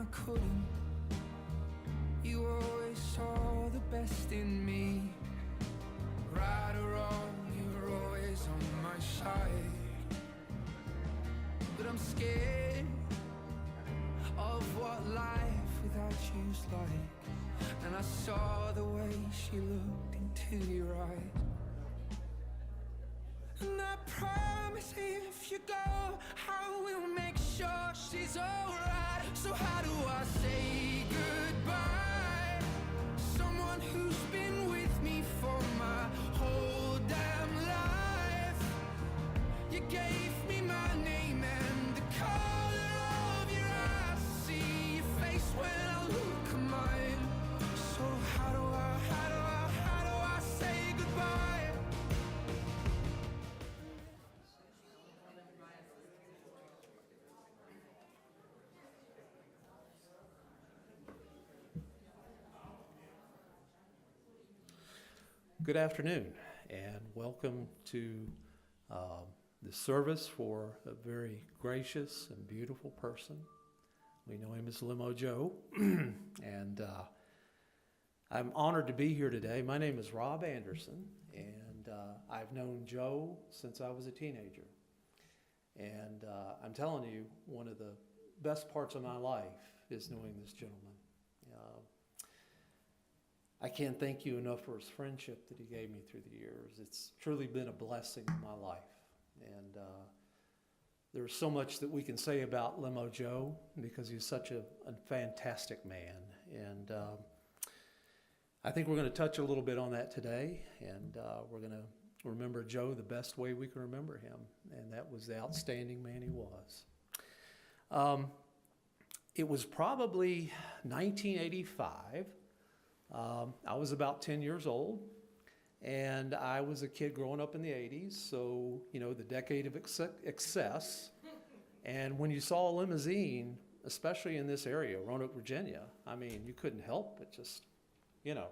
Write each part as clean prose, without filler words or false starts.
I couldn't. You always saw the best in me. Right or wrong, you were always on my side. But I'm scared of what life without you's like. And I saw the way she looked into your eyes. And I promise if you go, I will make sure she's alright. So how do I say goodbye? Someone who's been with me for my whole damn life. You gave me my name and the color of your eyes. See your face when I look at mine. So how do I say goodbye? Good afternoon, and welcome to the service for a very gracious and beautiful person. We know him as Limo Joe, and I'm honored to be here today. My name is Rob Anderson, and I've known Joe since I was a teenager. And I'm telling you, one of the best parts of my life is knowing this gentleman. I can't thank you enough for his friendship that he gave me through the years. It's truly been a blessing in my life. And there's so much that we can say about Limo Joe because he's such a fantastic man. And I think we're going to touch a little bit on that today. And we're going to remember Joe the best way we can remember him. And that was the outstanding man he was. It was probably 1985. I was about 10 years old, and I was a kid growing up in the 80s, so, you know, the decade of excess. And when you saw a limousine, especially in this area, Roanoke, Virginia, I mean, you couldn't help but just, you know.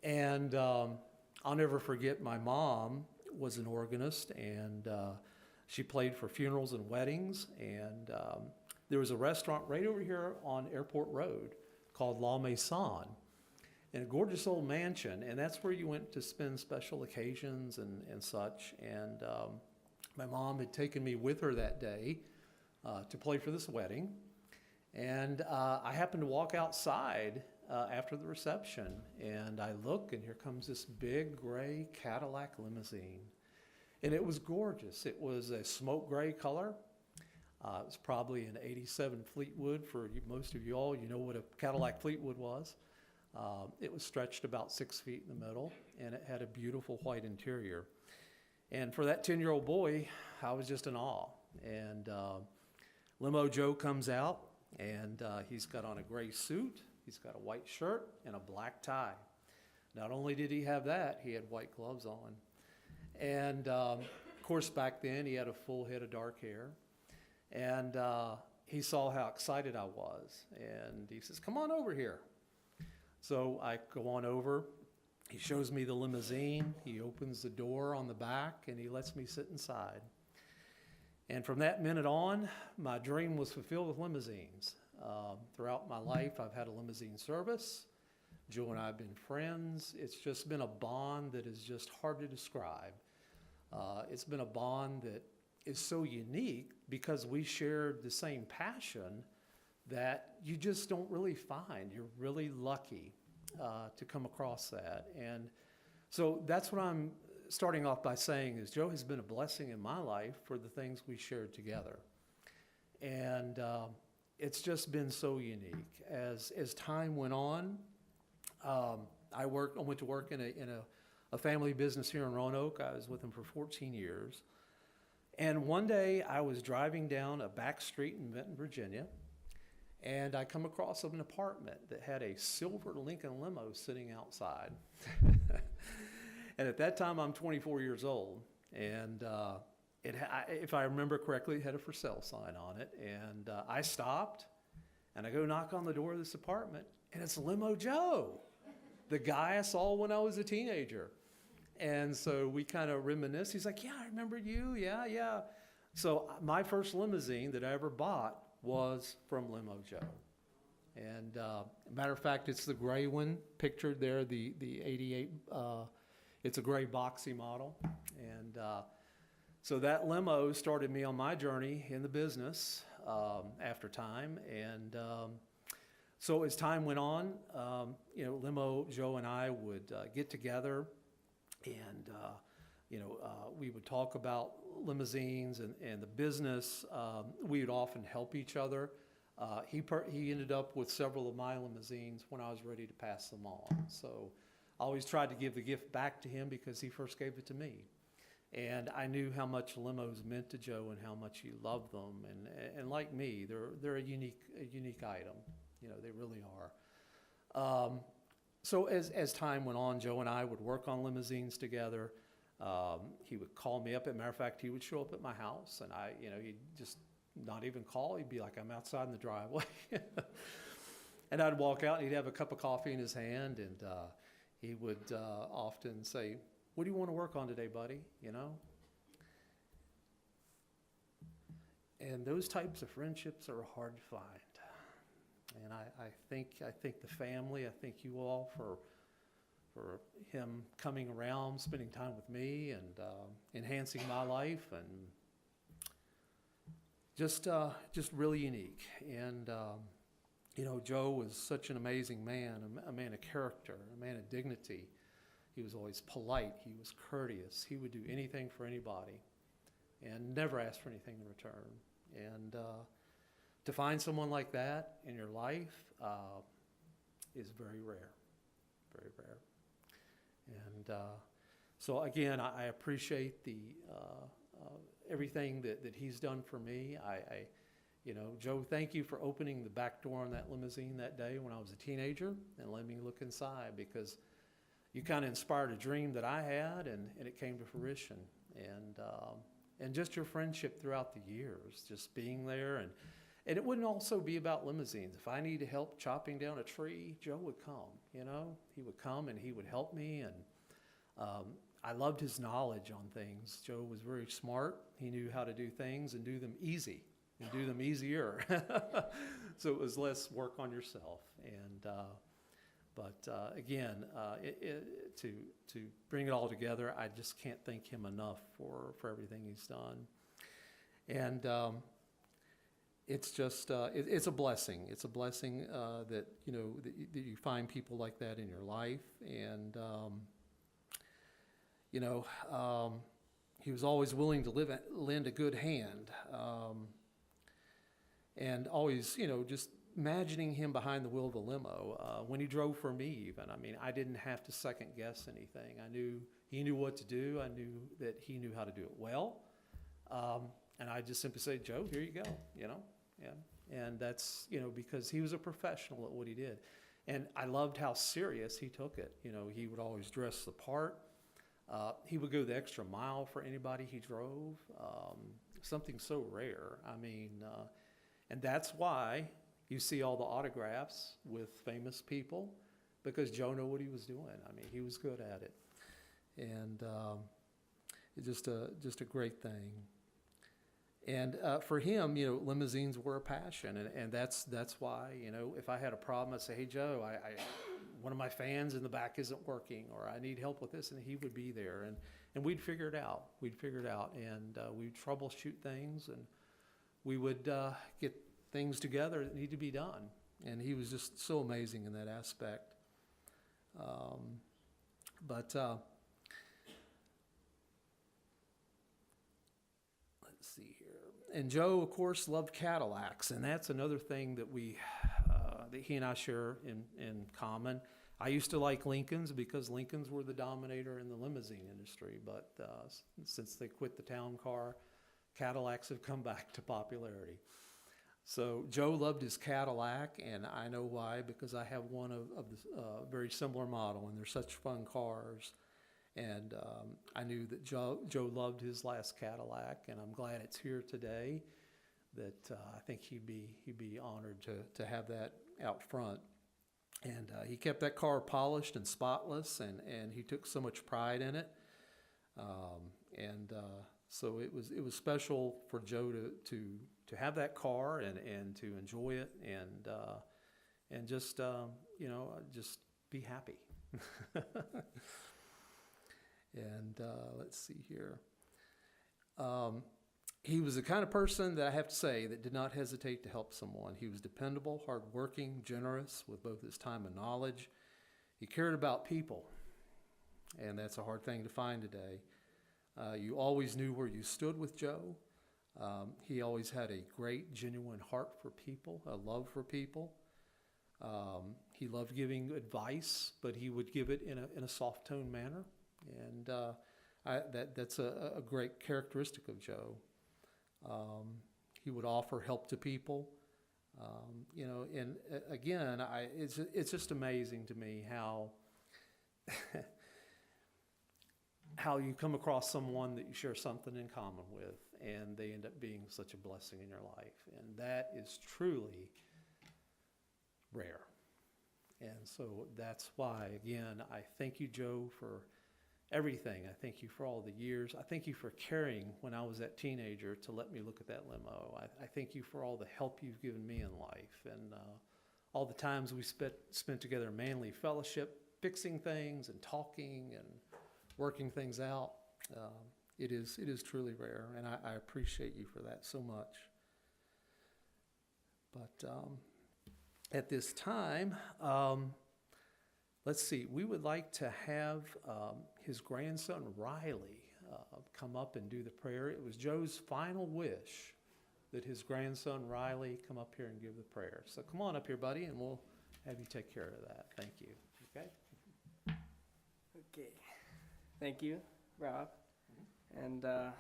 And I'll never forget, my mom was an organist, and she played for funerals and weddings, and there was a restaurant right over here on Airport Road called La Maison. In a gorgeous old mansion, and that's where you went to spend special occasions and such. And my mom had taken me with her that day to play for this wedding. And I happened to walk outside after the reception, and I look, and here comes this big gray Cadillac limousine. And it was gorgeous. It was a smoke gray color. It was probably an 87 Fleetwood. For most of you all, you know what a Cadillac Fleetwood was. It was stretched about 6 feet in the middle, and it had a beautiful white interior. And for that 10-year-old boy, I was just in awe. And Limo Joe comes out, and he's got on a gray suit, he's got a white shirt, and a black tie. Not only did he have that, he had white gloves on. And of course, back then, he had a full head of dark hair. And he saw how excited I was, and he says, "Come on over here." So I go on over, he shows me the limousine, he opens the door on the back, and he lets me sit inside. And from that minute on, my dream was fulfilled with limousines. Throughout my life, I've had a limousine service. Joe and I have been friends. It's just been a bond that is just hard to describe. It's been a bond that is so unique because we shared the same passion that you just don't really find. You're really lucky to come across that. And so that's what I'm starting off by saying is Joe has been a blessing in my life for the things we shared together. And it's just been so unique. As time went on, I went to work in a family business here in Roanoke. I was with him for 14 years. And one day I was driving down a back street in Benton, Virginia, and I come across an apartment that had a silver Lincoln limo sitting outside. And at that time, I'm 24 years old. And if I remember correctly, it had a for sale sign on it. And I stopped, and I go knock on the door of this apartment, and it's Limo Joe, the guy I saw when I was a teenager. And so we kind of reminisce. He's like, "Yeah, I remember you. Yeah." So my first limousine that I ever bought was from Limo Joe. And matter of fact, it's the gray one pictured there, the 88. It's a gray boxy model. And so that limo started me on my journey in the business after time. And so as time went on, Limo Joe and I would get together, and we would talk about limousines and the business. We would often help each other. He ended up with several of my limousines when I was ready to pass them on. So I always tried to give the gift back to him because he first gave it to me. And I knew how much limos meant to Joe and how much he loved them. And like me, they're a unique item. They really are. So as time went on, Joe and I would work on limousines together. He would call me up. As a matter of fact, he would show up at my house, and he'd just not even call. He'd be like, I'm outside in the driveway. And I'd walk out, and he'd have a cup of coffee in his hand, and he would often say, what do you want to work on today, buddy? And those types of friendships are hard to find. And I think the family, I thank you all for him coming around, spending time with me, and enhancing my life, and just really unique. And Joe was such an amazing man, a man of character, a man of dignity. He was always polite. He was courteous. He would do anything for anybody, and never ask for anything in return. And to find someone like that in your life is very rare, very rare. And so again, I appreciate the everything that he's done for me. Joe, thank you for opening the back door on that limousine that day when I was a teenager and letting me look inside, because you kind of inspired a dream that I had, and it came to fruition. And just your friendship throughout the years, just being there. And it wouldn't also be about limousines. If I needed help chopping down a tree, Joe would come, He would come and he would help me. And I loved his knowledge on things. Joe was very smart. He knew how to do things and do them easy and do them easier. So it was less work on yourself. And but again, to bring it all together, I just can't thank him enough for everything he's done. And it's just it's a blessing. It's a blessing that that you find people like that in your life. And he was always willing to lend a good hand, and always just imagining him behind the wheel of a limo when he drove for me. Even I didn't have to second guess anything. I knew he knew what to do. I knew that he knew how to do it well. And I just simply say, Joe, here you go, And that's, because he was a professional at what he did. And I loved how serious he took it. He would always dress the part. He would go the extra mile for anybody he drove. Something so rare. And that's why you see all the autographs with famous people, because Joe knew what he was doing. He was good at it. And it's just a great thing. And for him, limousines were a passion, and that's why, if I had a problem, I'd say, hey, Joe, one of my fans in the back isn't working, or I need help with this, and he would be there, and we'd figure it out. And we'd troubleshoot things, and we would get things together that need to be done. And he was just so amazing in that aspect. Let's see here. And Joe, of course, loved Cadillacs, and that's another thing that that he and I share in common. I used to like Lincolns because Lincolns were the dominator in the limousine industry, but since they quit the town car, Cadillacs have come back to popularity. So Joe loved his Cadillac, and I know why, because I have one of the very similar model, and they're such fun cars. And I knew that Joe loved his last Cadillac, and I'm glad it's here today. That I think he'd be honored to have that out front. And he kept that car polished and spotless, and he took so much pride in it. So it was special for Joe to have that car and to enjoy it, and just, just be happy. And let's see here. He was the kind of person that I have to say that did not hesitate to help someone. He was dependable, hardworking, generous with both his time and knowledge. He cared about people, and that's a hard thing to find today. You always knew where you stood with Joe. He always had a great, genuine heart for people, a love for people. He loved giving advice, but he would give it in a soft tone manner, and that's a great characteristic of Joe. He would offer help to people, and again, it's just amazing to me how how you come across someone that you share something in common with, and they end up being such a blessing in your life, and that is truly rare. And so that's why, again, I thank you, Joe, for everything. I thank you for all the years. I thank you for caring when I was that teenager to let me look at that limo. I thank you for all the help you've given me in life, and all the times we spent together in Manly Fellowship, fixing things and talking and working things out. It is truly rare, and I appreciate you for that so much. But at this time, let's see, we would like to have his grandson Riley come up and do the prayer. It was Joe's final wish that his grandson Riley come up here and give the prayer. So come on up here, buddy, and we'll have you take care of that. Thank you. Okay? Okay. Thank you, Rob. And, okay.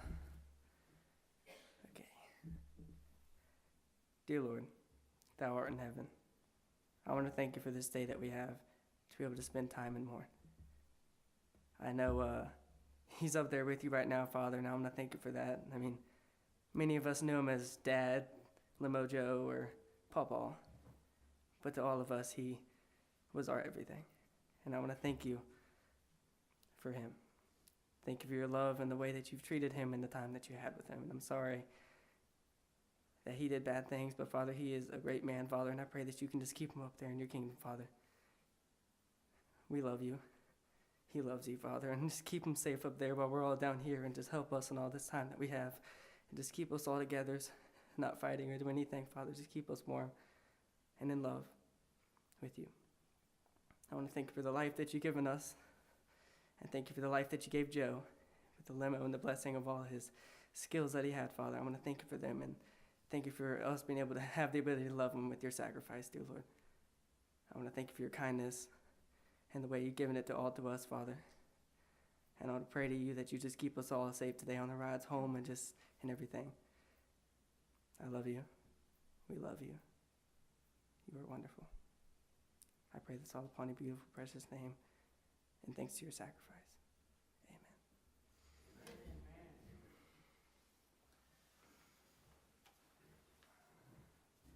Dear Lord, thou art in heaven, I want to thank you for this day that we have to be able to spend time and more. I know he's up there with you right now, Father, and I want to thank you for that. I mean, many of us knew him as Dad, Limo Joe, or Pawpaw, but to all of us, he was our everything. And I want to thank you for him. Thank you for your love and the way that you've treated him in the time that you had with him. And I'm sorry that he did bad things, but Father, he is a great man, Father, and I pray that you can just keep him up there in your kingdom, Father. We love you. He loves you, Father, and just keep him safe up there while we're all down here, and just help us in all this time that we have, and just keep us all together, not fighting or doing anything, Father. Just keep us warm and in love with you. I want to thank you for the life that you've given us, and thank you for the life that you gave Joe, with the limo and the blessing of all his skills that he had, Father. I want to thank you for them, and thank you for us being able to have the ability to love him with your sacrifice, dear Lord. I want to thank you for your kindness and the way you've given it to all to us, Father. And I want to pray to you that you just keep us all safe today on the rides home and just in everything. I love you. We love you. You are wonderful. I pray this all upon your beautiful, precious name, and thanks to your sacrifice. Amen.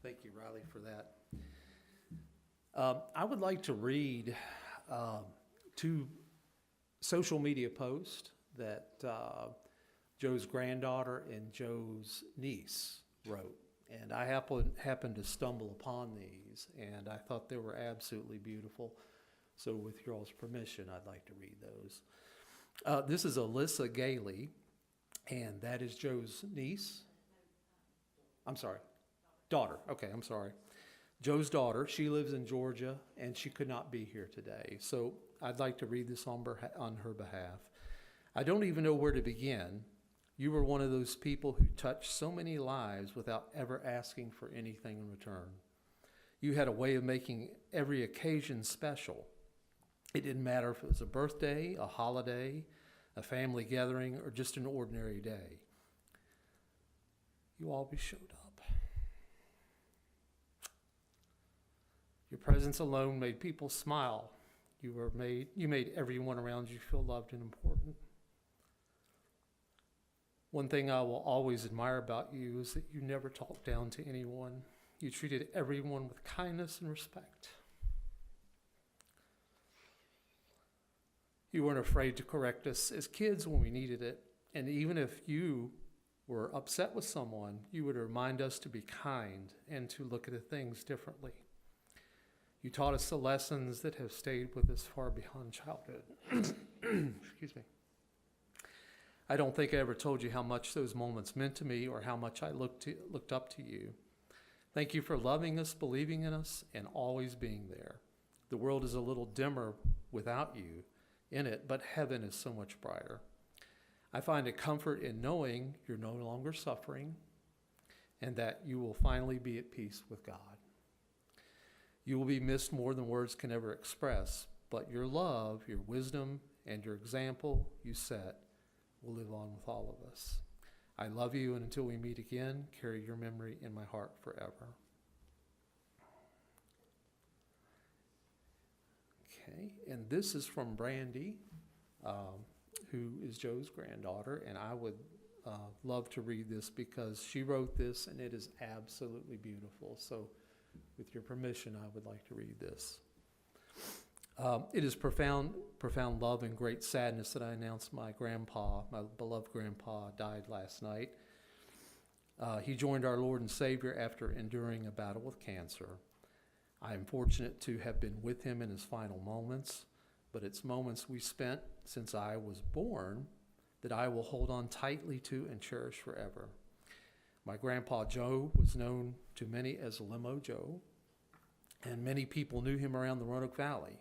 Thank you, Riley, for that. I would like to read two social media posts that Joe's granddaughter and Joe's niece wrote. And I happened to stumble upon these, and I thought they were absolutely beautiful. So with your all's permission, I'd like to read those. This is Alyssa Gailey, and that is Joe's niece. I'm sorry, daughter. Okay, I'm sorry. Joe's daughter. She lives in Georgia, and she could not be here today. So I'd like to read this on her behalf. I don't even know where to begin. You were one of those people who touched so many lives without ever asking for anything in return. You had a way of making every occasion special. It didn't matter if it was a birthday, a holiday, a family gathering, or just an ordinary day. You always showed up. Your presence alone made people smile. You made everyone around you feel loved and important. One thing I will always admire about you is that you never talked down to anyone. You treated everyone with kindness and respect. You weren't afraid to correct us as kids when we needed it. And even if you were upset with someone, you would remind us to be kind and to look at the things differently. You taught us the lessons that have stayed with us far beyond childhood. Excuse me. I don't think I ever told you how much those moments meant to me or how much I looked up to you. Thank you for loving us, believing in us, and always being there. The world is a little dimmer without you in it, but heaven is so much brighter. I find a comfort in knowing you're no longer suffering and that you will finally be at peace with God. You will be missed more than words can ever express, but your love, your wisdom, and your example you set will live on with all of us. I love you, and until we meet again, carry your memory in my heart forever. Okay, and this is from Brandy, who is Joe's granddaughter, and I would love to read this because she wrote this, and it is absolutely beautiful. So with your permission, I would like to read this. It is profound love and great sadness that I announced my beloved grandpa, died last night. He joined our Lord and Savior after enduring a battle with cancer. I am fortunate to have been with him in his final moments, but it's moments we spent since I was born that I will hold on tightly to and cherish forever. My grandpa Joe was known to many as Limo Joe, and many people knew him around the Roanoke Valley.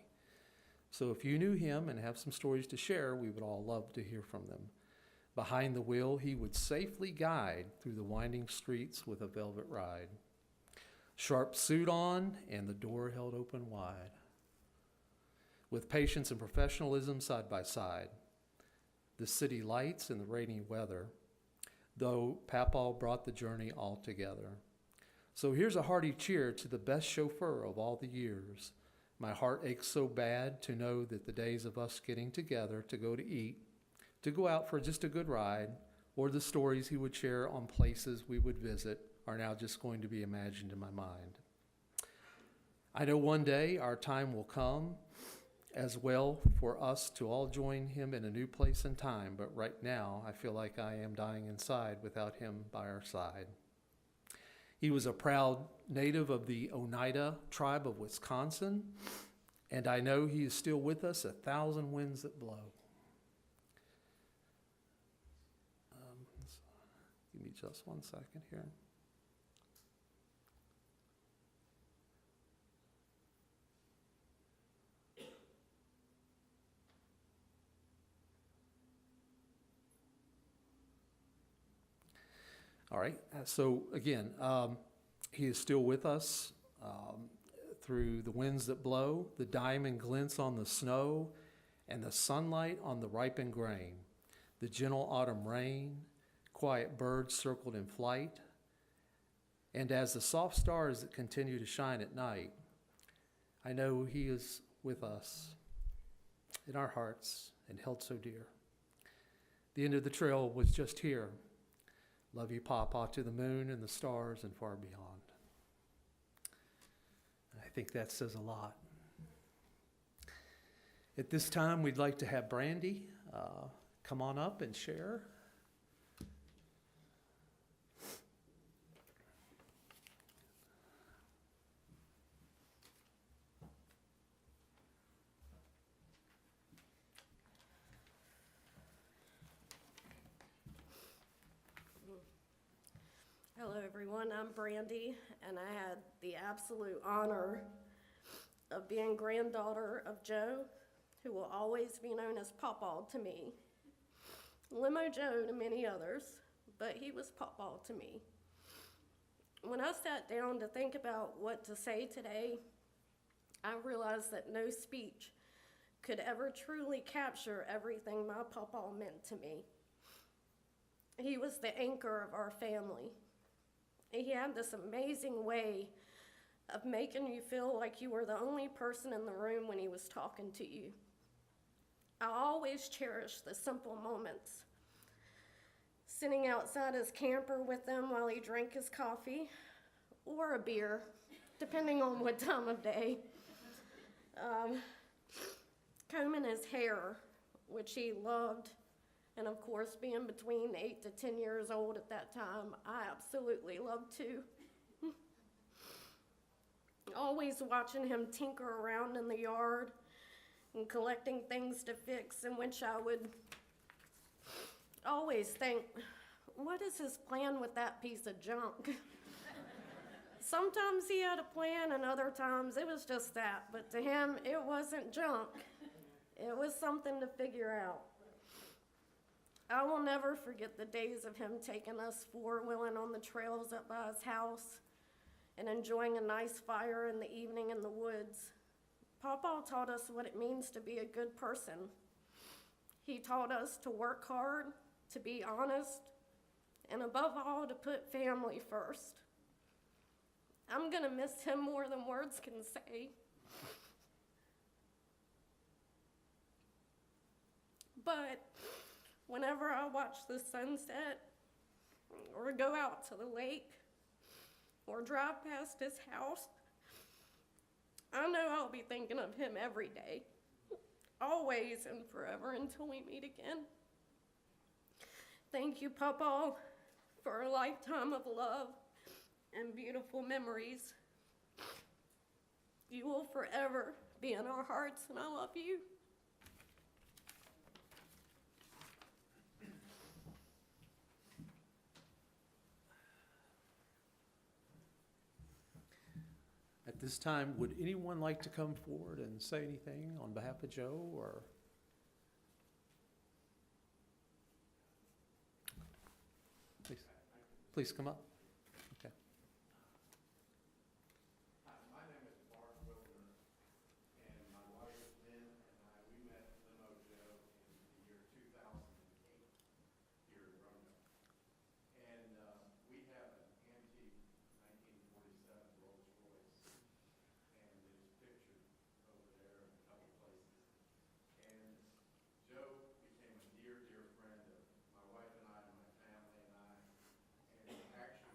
So if you knew him and have some stories to share, we would all love to hear from them. Behind the wheel, he would safely guide through the winding streets with a velvet ride. Sharp suit on and the door held open wide. With patience and professionalism side by side. The city lights and the rainy weather, though Papaw brought the journey all together. So here's a hearty cheer to the best chauffeur of all the years. My heart aches so bad to know that the days of us getting together to go to eat, to go out for just a good ride, or the stories he would share on places we would visit are now just going to be imagined in my mind. I know one day our time will come as well for us to all join him in a new place and time, but right now I feel like I am dying inside without him by our side. He was a proud native of the Oneida tribe of Wisconsin, and I know he is still with us 1,000 winds that blow. Give me just 1 second here. All right, so again, he is still with us through the winds that blow, the diamond glints on the snow, and the sunlight on the ripened grain, the gentle autumn rain, quiet birds circled in flight, and as the soft stars that continue to shine at night, I know he is with us in our hearts and held so dear. The end of the trail was just here. Love you, Papa, to the moon and the stars and far beyond. I think that says a lot. At this time, we'd like to have Brandy come on up and share. Hello everyone, I'm Brandy, and I had the absolute honor of being granddaughter of Joe, who will always be known as Pawpaw to me. Limo Joe to many others, but he was Pawpaw to me. When I sat down to think about what to say today, I realized that no speech could ever truly capture everything my Pawpaw meant to me. He was the anchor of our family. He had this amazing way of making you feel like you were the only person in the room when he was talking to you. I always cherish the simple moments. Sitting outside his camper with him while he drank his coffee, or a beer, depending on what time of day. Combing his hair, which he loved. And of course, being between 8 to 10 years old at that time, I absolutely loved too. always watching him tinker around in the yard and collecting things to fix, in which I would always think, what is his plan with that piece of junk? Sometimes he had a plan, and other times it was just that. But to him, it wasn't junk. It was something to figure out. I will never forget the days of him taking us four-wheeling on the trails up by his house and enjoying a nice fire in the evening in the woods. Papa taught us what it means to be a good person. He taught us to work hard, to be honest, and above all, to put family first. I'm gonna miss him more than words can say. But whenever I watch the sunset, or go out to the lake, or drive past his house, I know I'll be thinking of him every day, always and forever until we meet again. Thank you, Papa, for a lifetime of love and beautiful memories. You will forever be in our hearts, and I love you. At this time, would anyone like to come forward and say anything on behalf of Joe, or? Please come up. Okay. Hi, my name is Mark Wilner, and my wife Lynn and I, we met Limo Joe in the year 2008 here in Roanoke. And we have an antique 1947 Rolls Royce, and it's pictured over there in a couple places. And Joe became a dear, dear friend of my wife and I, and my family and I. And actually,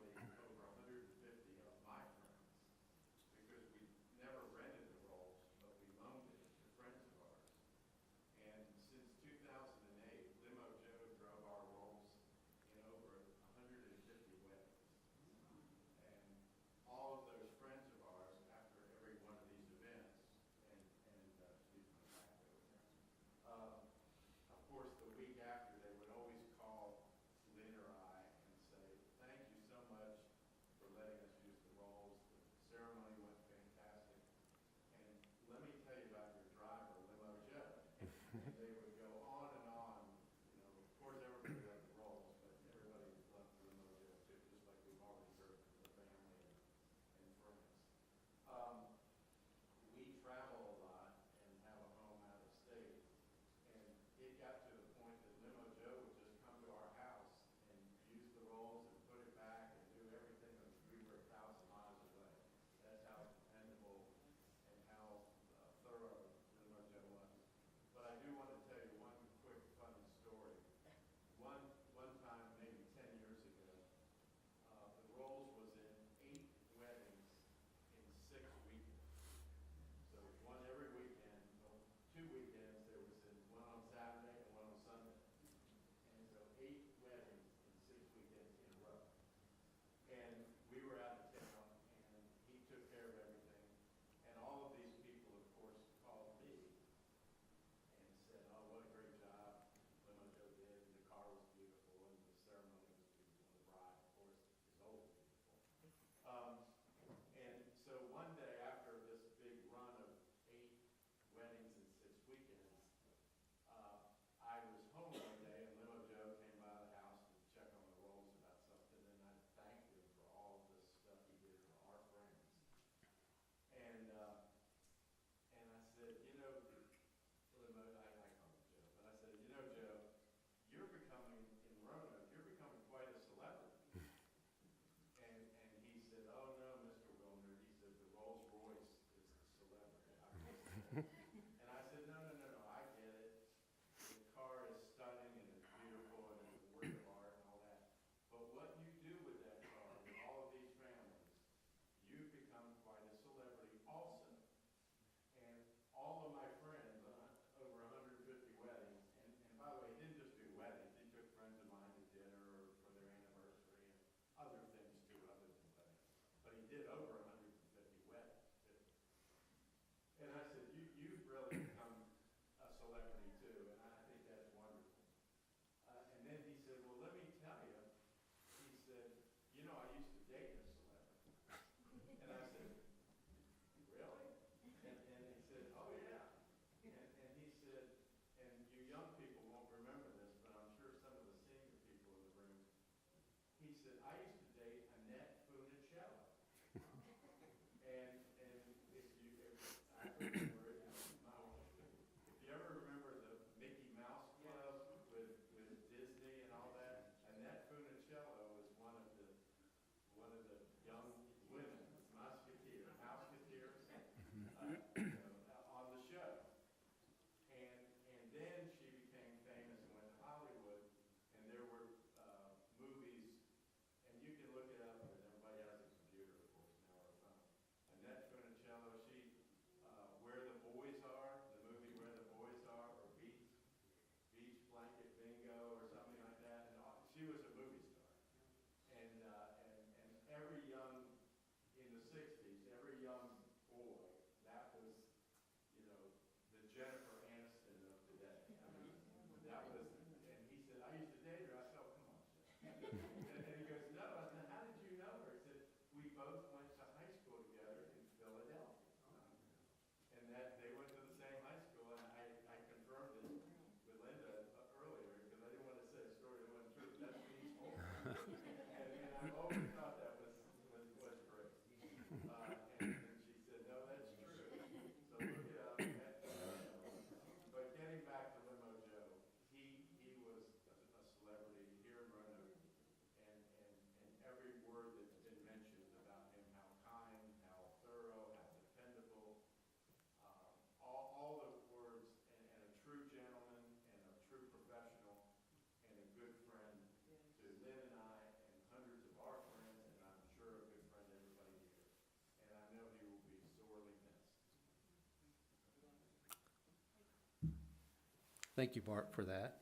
Thank you, Bart, for that.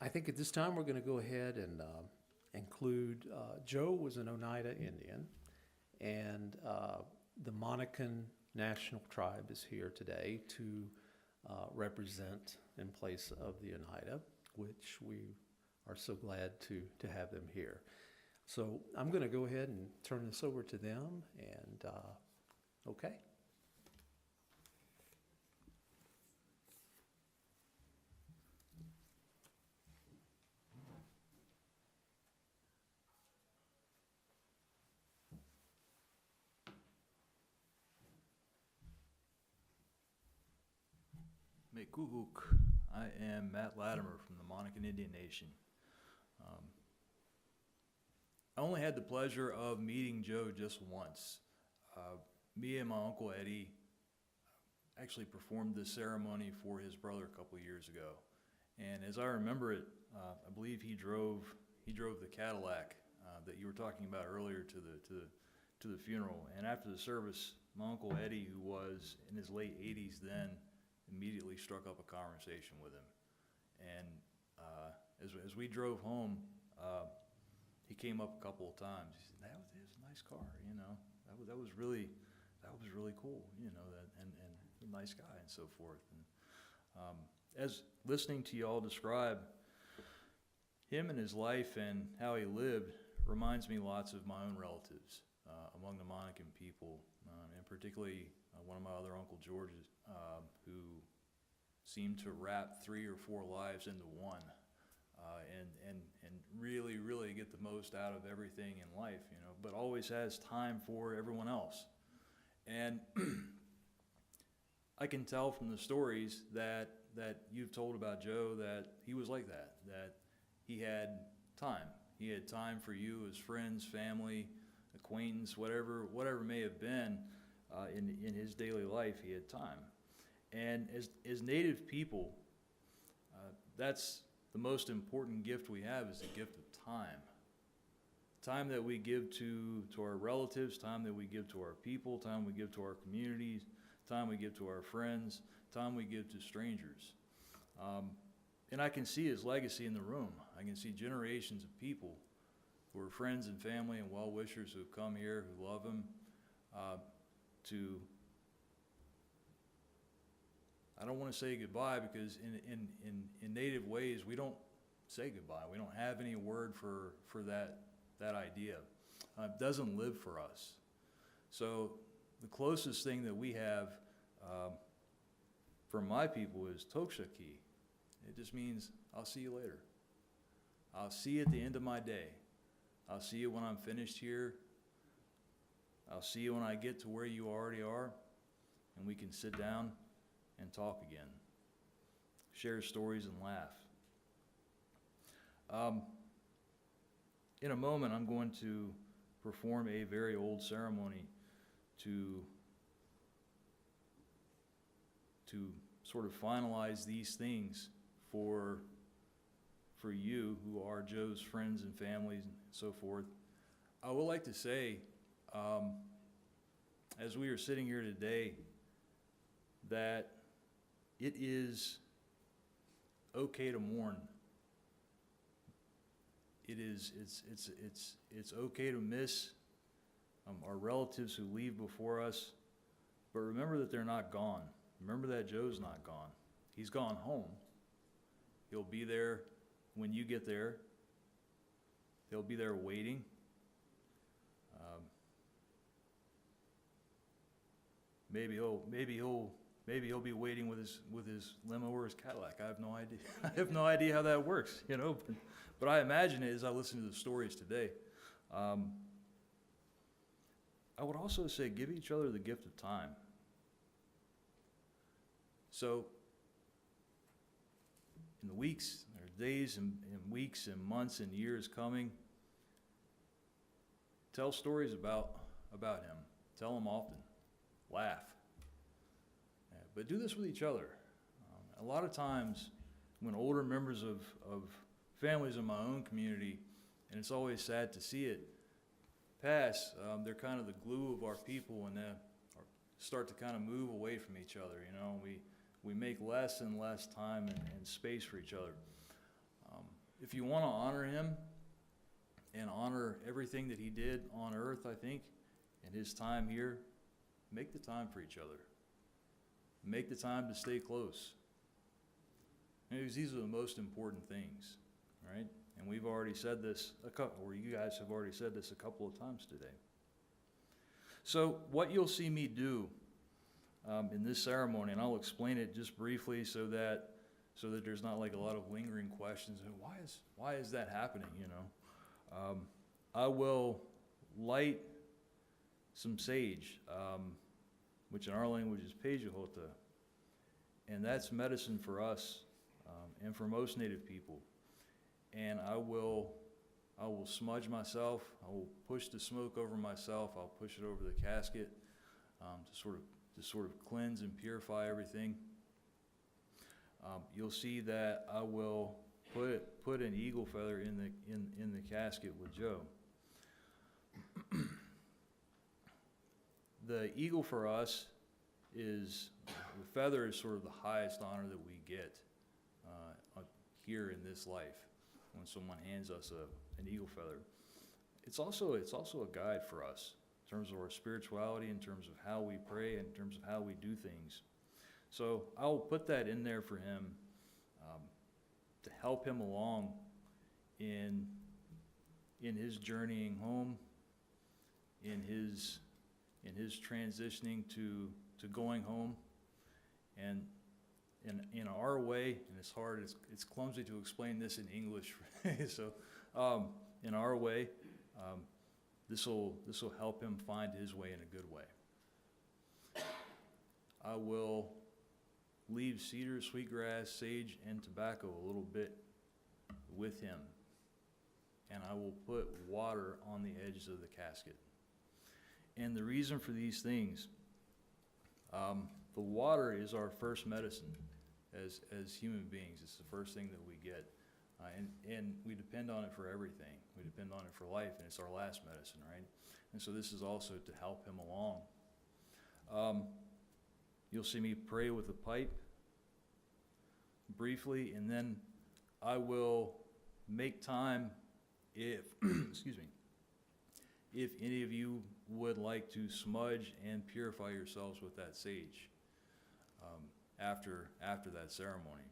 I think at this time, we're going to go ahead and include, Joe was an Oneida Indian, and the Monacan National Tribe is here today to represent in place of the Oneida, which we are so glad to have them here. So I'm going to go ahead and turn this over to them, and okay. Mekuguk. I am Matt Latimer from the Monacan Indian Nation. I only had the pleasure of meeting Joe just once. Me and my Uncle Eddie actually performed this ceremony for his brother a couple of years ago. And as I remember it, I believe he drove the Cadillac that you were talking about earlier to the funeral. And after the service, my Uncle Eddie, who was in his late 80s then, immediately struck up a conversation with him. And as we drove home, he came up a couple of times. He said, "That was a nice car, you know. That was really cool, you know. And a nice guy and so forth." And as listening to y'all describe him and his life and how he lived reminds me lots of my own relatives among the Monacan people, and particularly one of my other Uncle Georges, who seemed to wrap 3 or 4 lives into one, and really get the most out of everything in life, you know, but always has time for everyone else. And I can tell from the stories that you've told about Joe that he was like that he had time. He had time for you as friends, family, acquaintance, whatever may have been in his daily life. He had time. And as Native people, that's the most important gift we have, is the gift of time. Time that we give to our relatives, time that we give to our people, time we give to our communities, time we give to our friends, time we give to strangers. And I can see his legacy in the room. I can see generations of people who are friends and family and well-wishers who have come here, who love him, to, I don't want to say goodbye, because in Native ways, we don't say goodbye. We don't have any word for that idea. It doesn't live for us. So the closest thing that we have from my people is Tokshaki. It just means, I'll see you later. I'll see you at the end of my day. I'll see you when I'm finished here. I'll see you when I get to where you already are, and we can sit down and talk again, share stories and laugh. In a moment, I'm going to perform a very old ceremony to sort of finalize these things for you who are Joe's friends and families and so forth. I would like to say, as we are sitting here today, that it is okay to mourn. It's okay to miss our relatives who leave before us, but remember that they're not gone. Remember that Joe's not gone. He's gone home. He'll be there when you get there. He'll be there waiting. Maybe he'll be waiting with his limo or his Cadillac. I have no idea. I have no idea how that works, you know. But I imagine it as I listen to the stories today. I would also say, give each other the gift of time. So, in the weeks, or days and weeks and months and years coming, tell stories about him. Tell them often. Laugh. But do this with each other. A lot of times, when older members of families in my own community, and it's always sad to see it pass, they're kind of the glue of our people, and start to kind of move away from each other. You know, we make less and less time and space for each other. If you want to honor him and honor everything that he did on earth, I think, and his time here, make the time for each other. Make the time to stay close. Because these are the most important things, right? And we've already said this, or you guys have already said this a couple of times today. So what you'll see me do in this ceremony, and I'll explain it just briefly so that there's not like a lot of lingering questions. Why is that happening? You know, I will light some sage, which in our language is pejahota, and that's medicine for us and for most Native people. And I will smudge myself. I will push the smoke over myself. I'll push it over the casket to sort of cleanse and purify everything. You'll see that I will put an eagle feather in the casket with Joe. The eagle for us is, the feather is sort of the highest honor that we get here in this life when someone hands us an eagle feather. It's also a guide for us in terms of our spirituality, in terms of how we pray, in terms of how we do things. So I'll put that in there for him to help him along in his journeying home, in his transitioning to going home, and in our way, and it's hard, it's clumsy to explain this in English. So in our way, this will help him find his way in a good way. I will leave cedar, sweetgrass, sage, and tobacco a little bit with him, and I will put water on the edges of the casket. And the reason for these things, the water is our first medicine as human beings. It's the first thing that we get, and we depend on it for everything. We depend on it for life, and it's our last medicine, right? And so this is also to help him along. You'll see me pray with a pipe briefly, and then I will make time if, excuse me, if any of you would like to smudge and purify yourselves with that sage after that ceremony.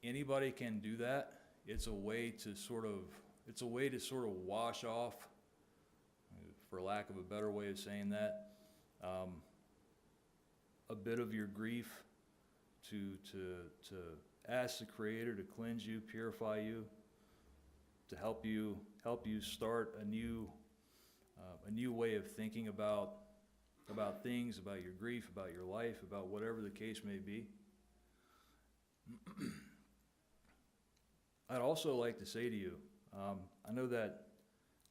Anybody can do that. It's a way to sort of wash off, for lack of a better way of saying that, a bit of your grief, to ask the Creator to cleanse you, purify you, to help you start a new way of thinking about things, about your grief, about your life, about whatever the case may be. I'd also like to say to you, I know that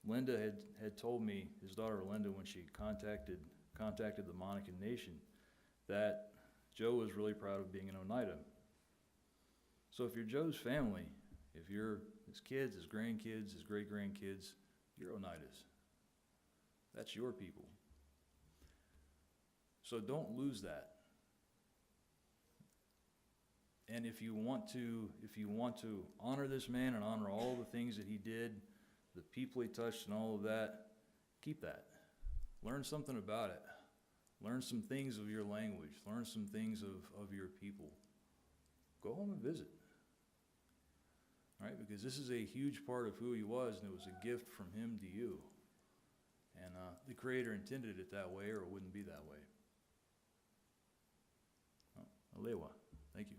Linda had told me, his daughter Linda, when she contacted the Monacan Nation, that Joe was really proud of being an Oneida. So if you're Joe's family, if you're his kids, his grandkids, his great-grandkids, you're Oneidas. That's your people. So don't lose that. And if you want to honor this man and honor all the things that he did, the people he touched and all of that, keep that. Learn something about it. Learn some things of your language. Learn some things of your people. Go home and visit. Right? Because this is a huge part of who he was, and it was a gift from him to you. And the Creator intended it that way, or it wouldn't be that way. Oh, Alewa, thank you.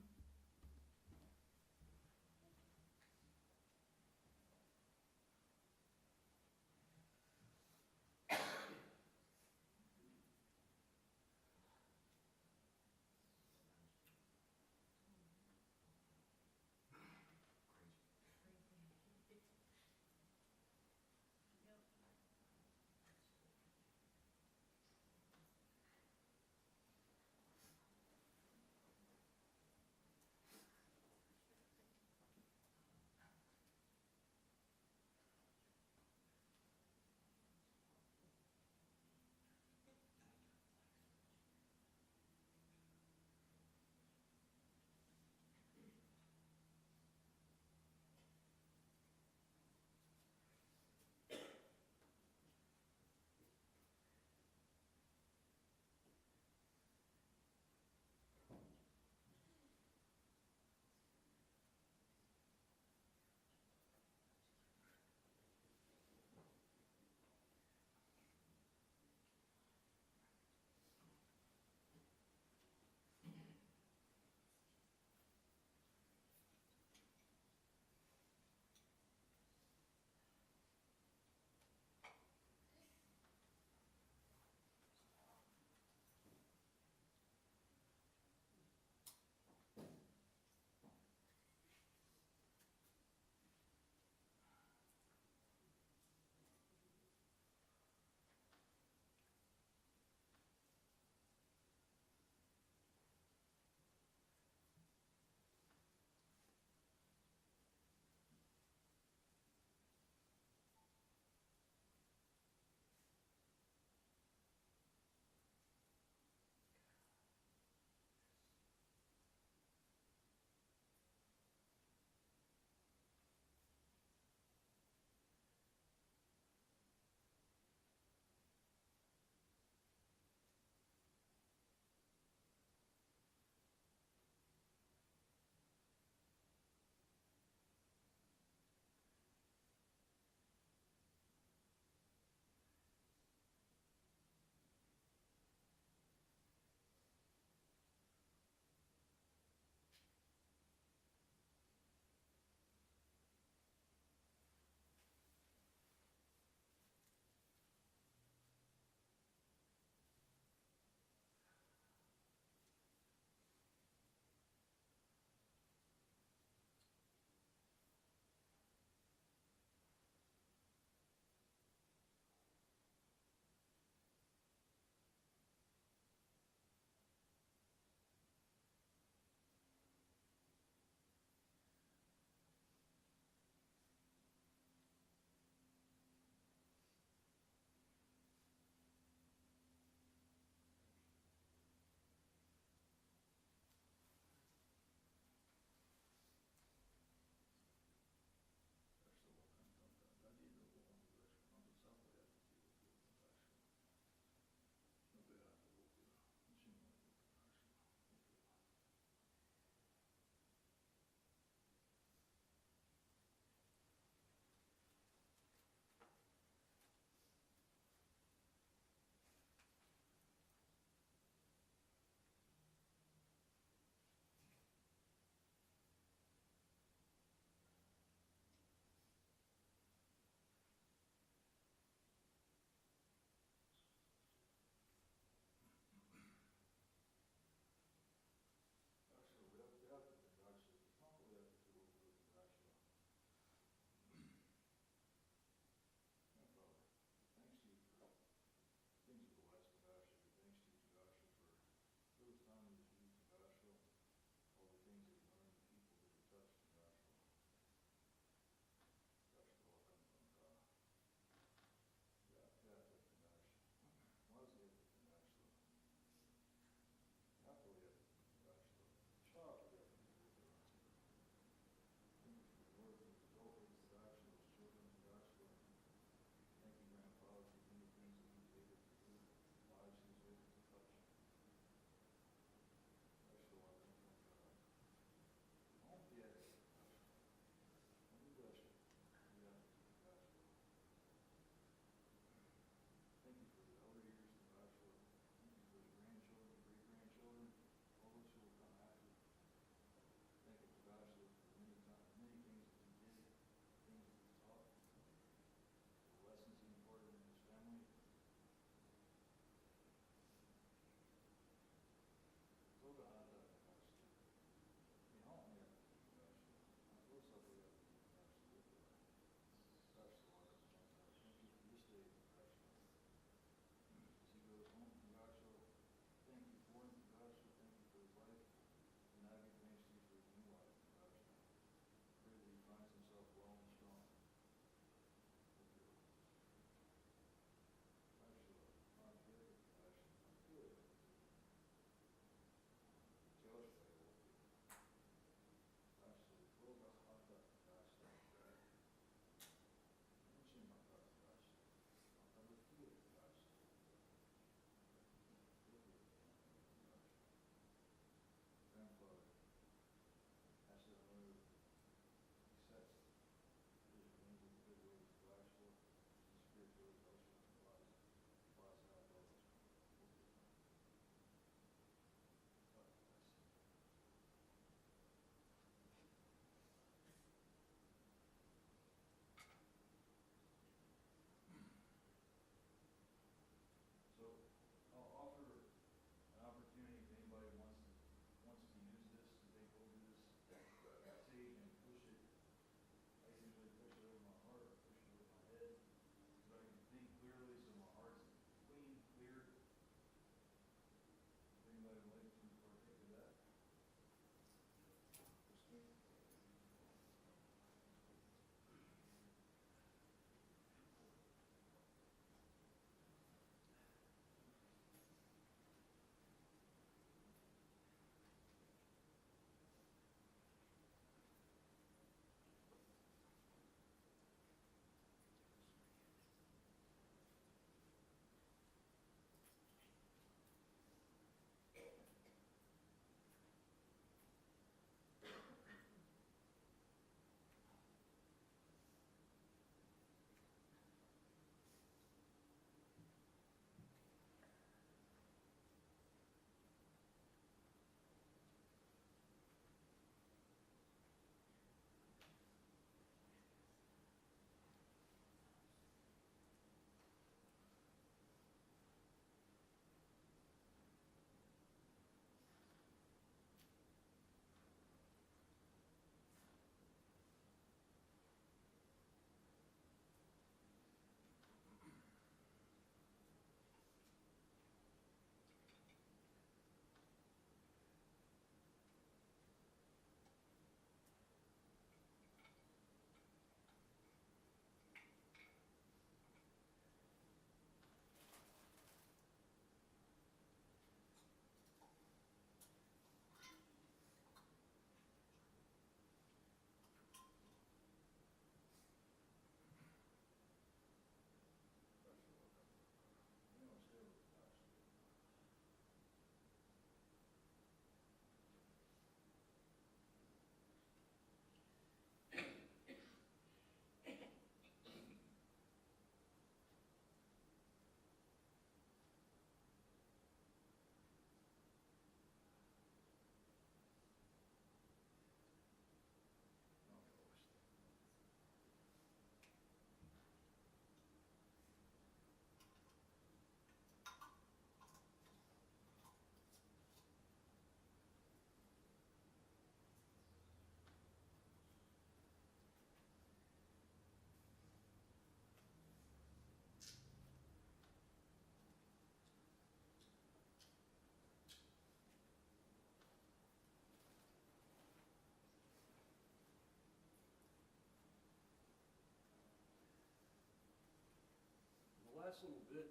last little bit,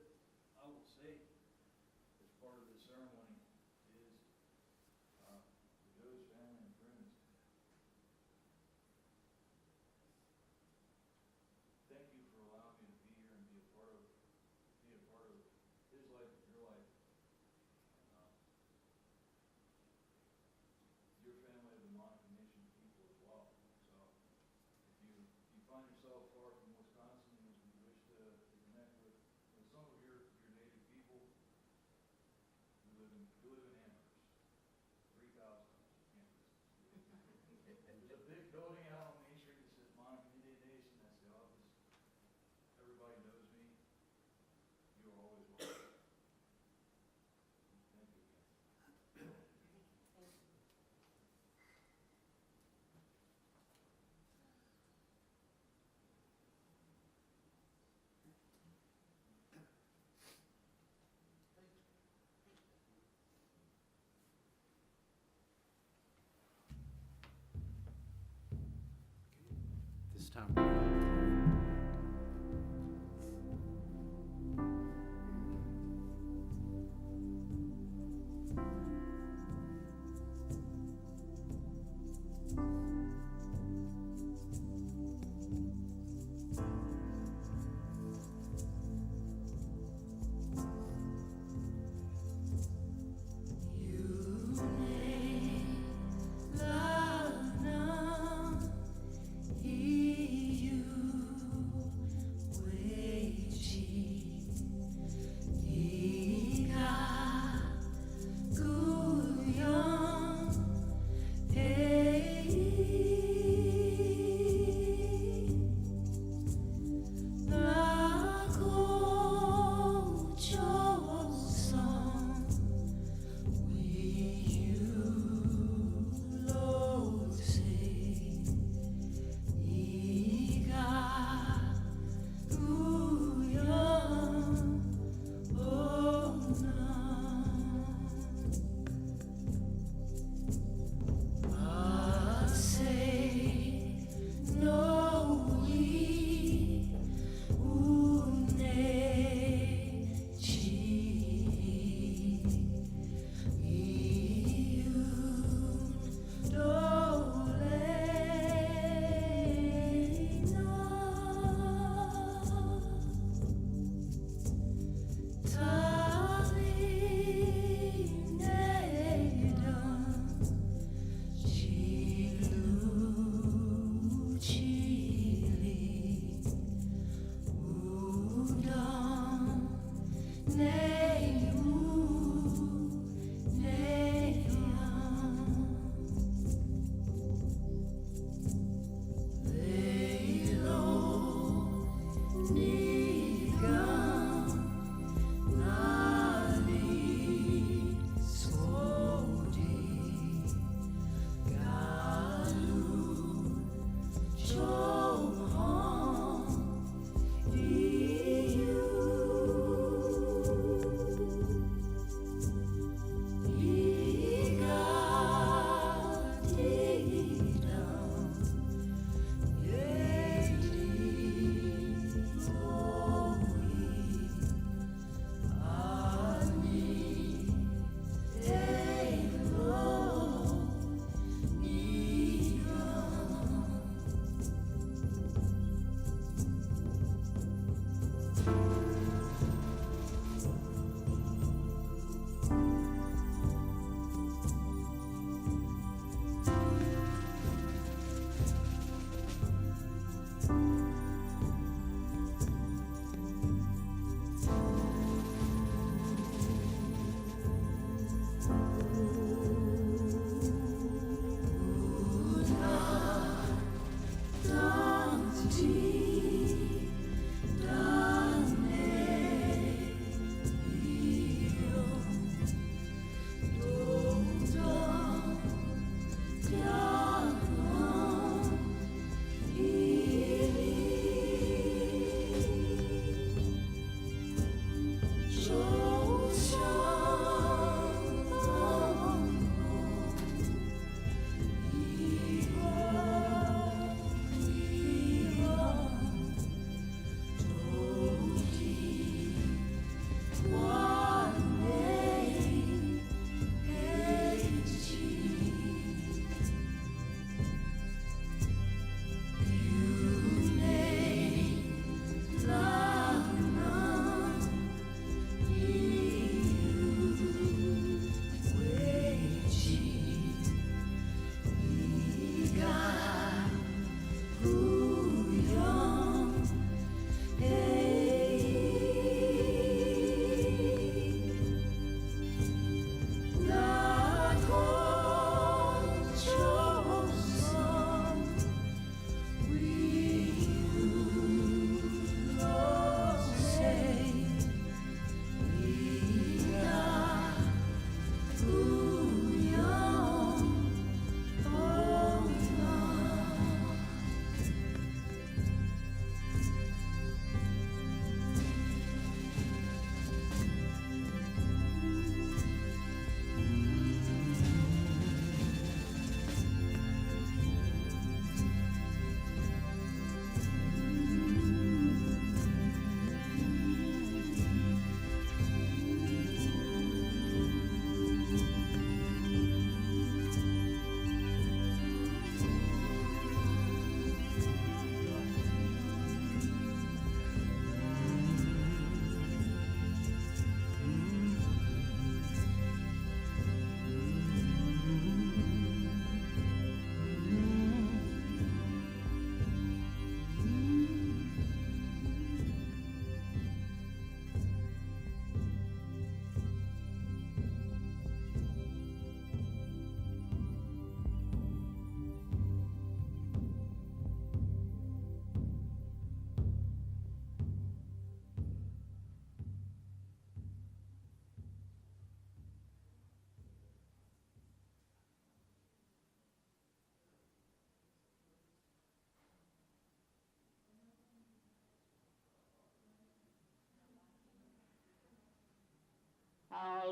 I will say, as part of the ceremony, is Joe's family and friends. Thank you for allowing me to be here and be a part of his life and your life. Your family have been Monica Nation people as well. So if you find yourself far from Wisconsin and you wish to connect with some of your native people, we live in Amherst, 3,000 campus. There's a big building out on Main Street that says Monica Indian Nation. That's the office. Everybody knows me. You are always welcome. Thank you again. This time around.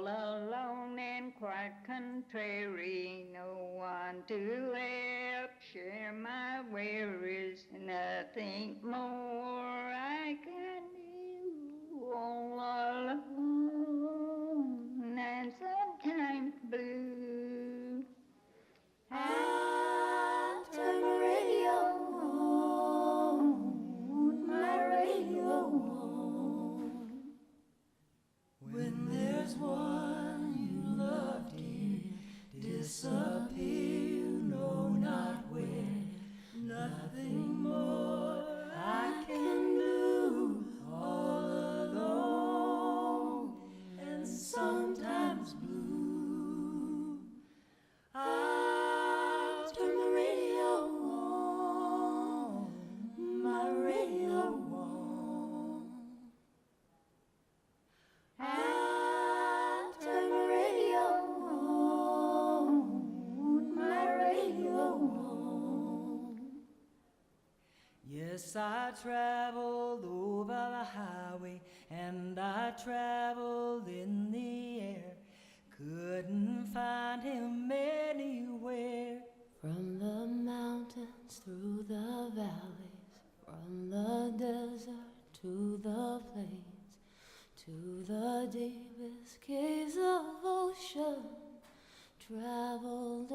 all alone and quite contrary, no one to help share my worries, nothing more I can do, all alone and sometimes blue. I turn my radio on, my radio on. When there's one you love, dear, disappear, you know not where. Nothing more I can do, all alone and sometimes blue. I'll turn my radio on, my radio on. I'll turn my radio on, my radio on. Yes, I traveled over the highway and I traveled in the air. Couldn't find him anywhere. From the mountains through the valleys, from the desert to the plains, to the deepest caves of ocean, traveled